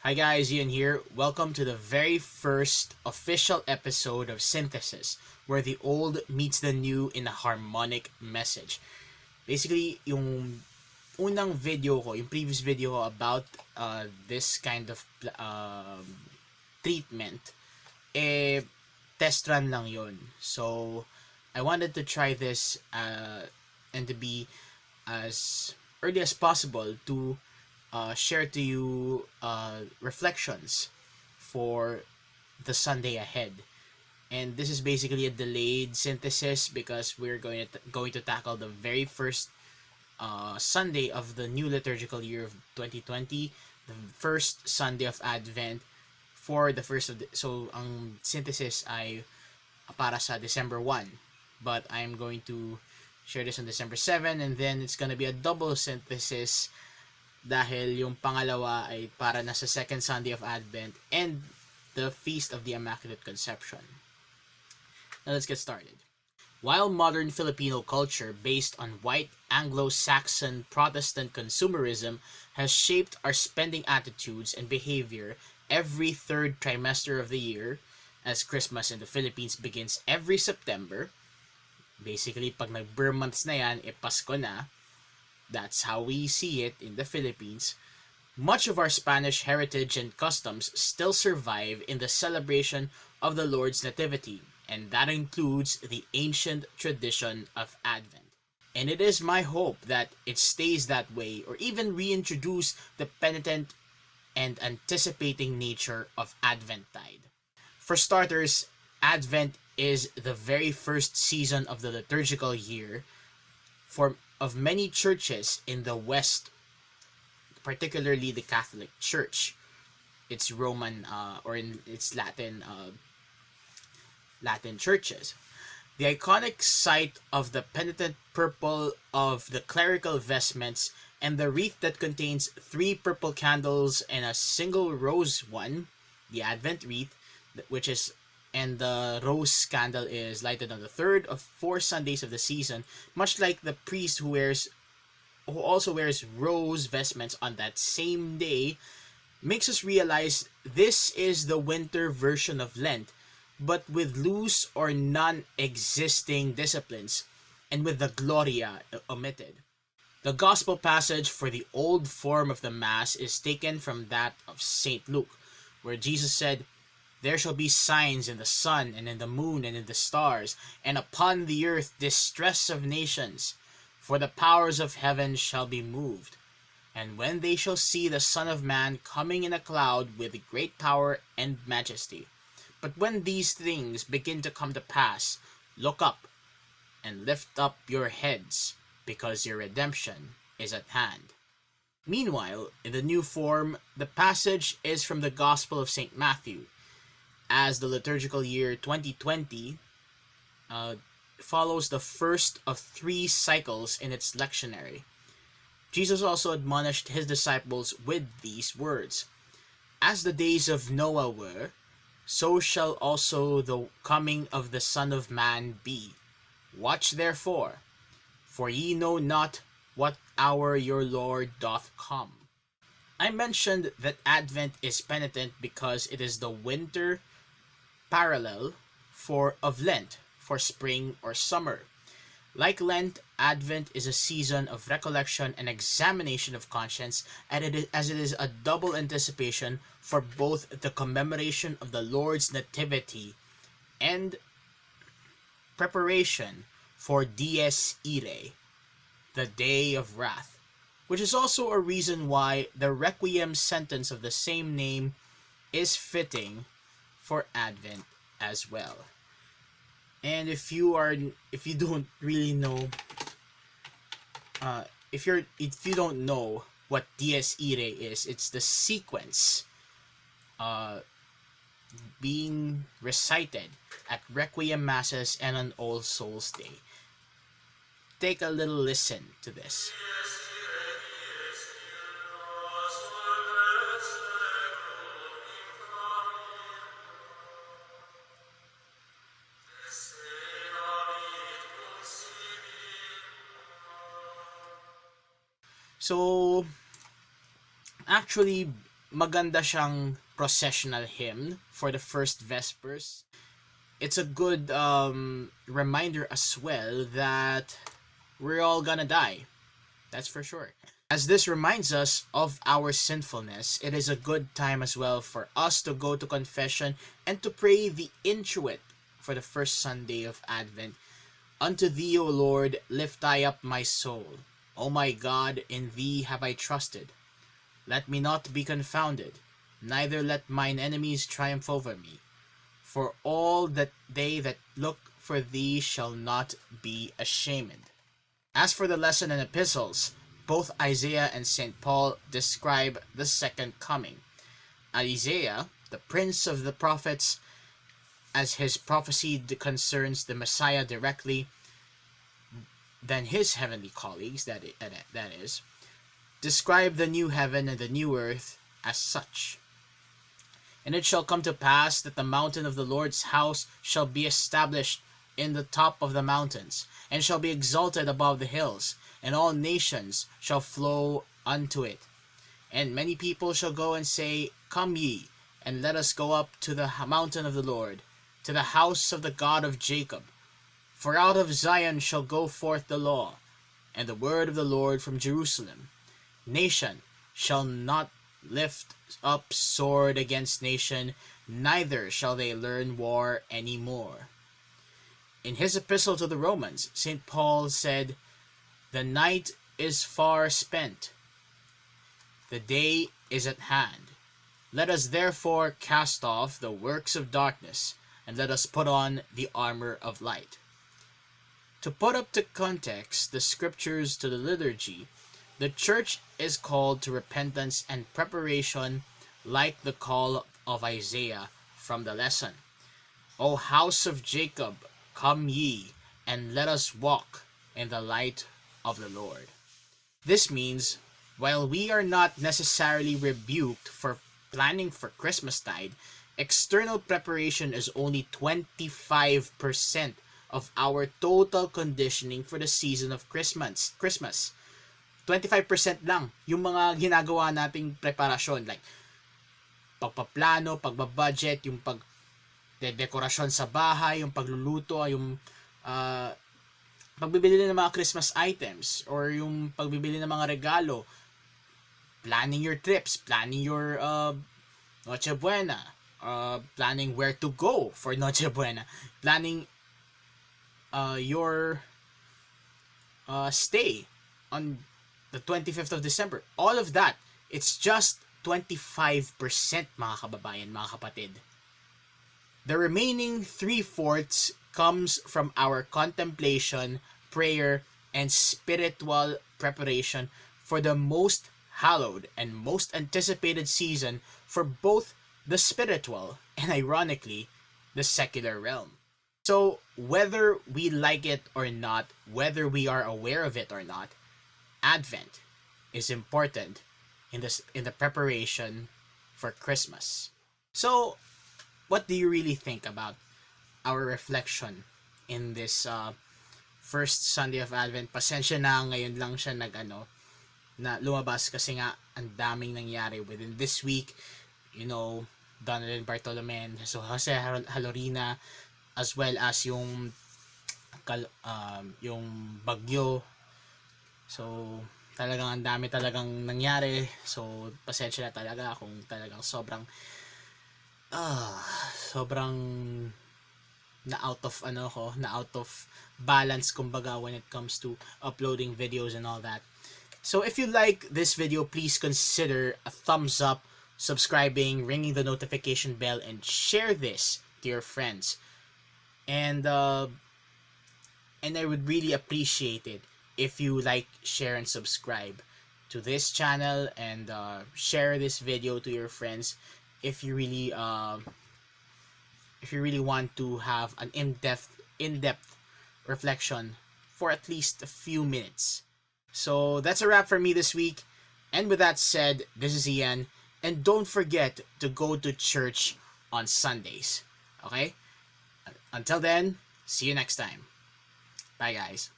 Hi guys, Ian here. Welcome to the very first official episode of Synthesis, where the old meets the new in a harmonic message. Basically, yung unang video ko, yung previous video ko about this kind of treatment, test run lang yun. So, I wanted to try this and to be as early as possible to share to you reflections for the Sunday ahead. And this is basically a delayed synthesis because we're going to tackle the very first Sunday of the new liturgical year of 2020, the first Sunday of Advent for the first of the, so ang synthesis ay para sa December 1, but I'm going to share this on December 7, and then it's gonna be a double synthesis dahil yung pangalawa ay para na sa second Sunday of Advent and the Feast of the Immaculate Conception. Now let's get started. While modern Filipino culture based on white Anglo-Saxon Protestant consumerism has shaped our spending attitudes and behavior every third trimester of the year, as Christmas in the Philippines begins every September, basically pag nag-Burr months na yan, Pasko na, that's how we see it in the Philippines. Much of our Spanish heritage and customs still survive in the celebration of the Lord's Nativity, and that includes the ancient tradition of Advent. And it is my hope that it stays that way or even reintroduce the penitent and anticipating nature of Adventtide. For starters, Advent is the very first season of the liturgical year of many churches in the West, particularly the Catholic Church. Its Roman or in its Latin churches. The iconic sight of the penitent purple of the clerical vestments and the wreath that contains 3 purple candles and a single rose one, the Advent wreath, which is and the rose candle is lighted on the third of 4 Sundays of the season, much like the priest who also wears rose vestments on that same day, makes us realize this is the winter version of Lent, but with loose or non-existing disciplines, and with the Gloria omitted. The Gospel passage for the old form of the Mass is taken from that of St. Luke, where Jesus said, "There shall be signs in the sun, and in the moon, and in the stars, and upon the earth distress of nations, for the powers of heaven shall be moved. And when they shall see the Son of Man coming in a cloud with great power and majesty. But when these things begin to come to pass, look up, and lift up your heads, because your redemption is at hand." Meanwhile, in the new form, the passage is from the Gospel of St. Matthew, as the liturgical year 2020 follows the first of 3 cycles in its lectionary. Jesus also admonished his disciples with these words, "As the days of Noah were, so shall also the coming of the Son of Man be. Watch therefore, for ye know not what hour your Lord doth come." I mentioned that Advent is penitent because it is the winter parallel of Lent for spring or summer. Like Lent, Advent is a season of recollection and examination of conscience, as it is a double anticipation for both the commemoration of the Lord's Nativity and preparation for Dies Irae, the Day of Wrath, which is also a reason why the Requiem sentence of the same name is fitting for Advent as well. And if you don't really know, if you don't know what Dies Irae is, it's the sequence being recited at Requiem Masses and on All Souls Day. Take a little listen to this. So, actually, maganda siyang processional hymn for the first Vespers. It's a good reminder as well that we're all gonna die. That's for sure. As this reminds us of our sinfulness, it is a good time as well for us to go to confession and to pray the introit for the first Sunday of Advent. Unto thee, O Lord, lift I up my soul. O my God, in thee have I trusted. Let me not be confounded, neither let mine enemies triumph over me. For all that they that look for thee shall not be ashamed. As for the lesson and epistles, both Isaiah and St. Paul describe the second coming. Isaiah, the prince of the prophets, as his prophecy concerns the Messiah directly than his heavenly colleagues, that is, describe the new heaven and the new earth as such. And it shall come to pass that the mountain of the Lord's house shall be established in the top of the mountains, and shall be exalted above the hills, and all nations shall flow unto it. And many people shall go and say, Come ye, and let us go up to the mountain of the Lord, to the house of the God of Jacob. For out of Zion shall go forth the law, and the word of the Lord from Jerusalem. Nation shall not lift up sword against nation, neither shall they learn war any more. In his epistle to the Romans, St. Paul said, The night is far spent, the day is at hand. Let us therefore cast off the works of darkness, and let us put on the armor of light. To put up to context the scriptures to the liturgy, the church is called to repentance and preparation like the call of Isaiah from the lesson. O house of Jacob, come ye, and let us walk in the light of the Lord. This means, while we are not necessarily rebuked for planning for Christmastide, external preparation is only 25% of our total conditioning for the season of Christmas. 25% lang yung mga ginagawa nating preparasyon, like pagpaplano, pagbabudget, yung pagdekorasyon sa bahay, yung pagluluto, yung pagbibili ng mga Christmas items, or yung pagbibili ng mga regalo, planning your trips, planning your Noche Buena, planning where to go for Noche Buena, planning your stay on the 25th of December. All of that, it's just 25%, mga kababayan, mga kapatid. The remaining 3/4 comes from our contemplation, prayer, and spiritual preparation for the most hallowed and most anticipated season for both the spiritual and, ironically, the secular realm. So, whether we like it or not, whether we are aware of it or not, Advent is important in the preparation for Christmas. So, what do you really think about our reflection in this first Sunday of Advent? Pasensya na, ngayon lang siya na lumabas kasi nga ang daming nangyari within this week. You know, Donald Bartolome, so Jose Halorina, as well as yung bagyo. So, talagang ang dami talagang nangyari. So, pasensya na talaga kung talagang sobrang na out of balance kumbaga when it comes to uploading videos and all that. So, if you like this video, please consider a thumbs up, subscribing, ringing the notification bell, and share this to your friends. And I would really appreciate it if you like, share, and subscribe to this channel, and share this video to your friends if you really want to have an in-depth reflection for at least a few minutes. So that's a wrap for me this week. And with that said, this is Ian, and don't forget to go to church on Sundays. Okay? Until then, see you next time. Bye, guys.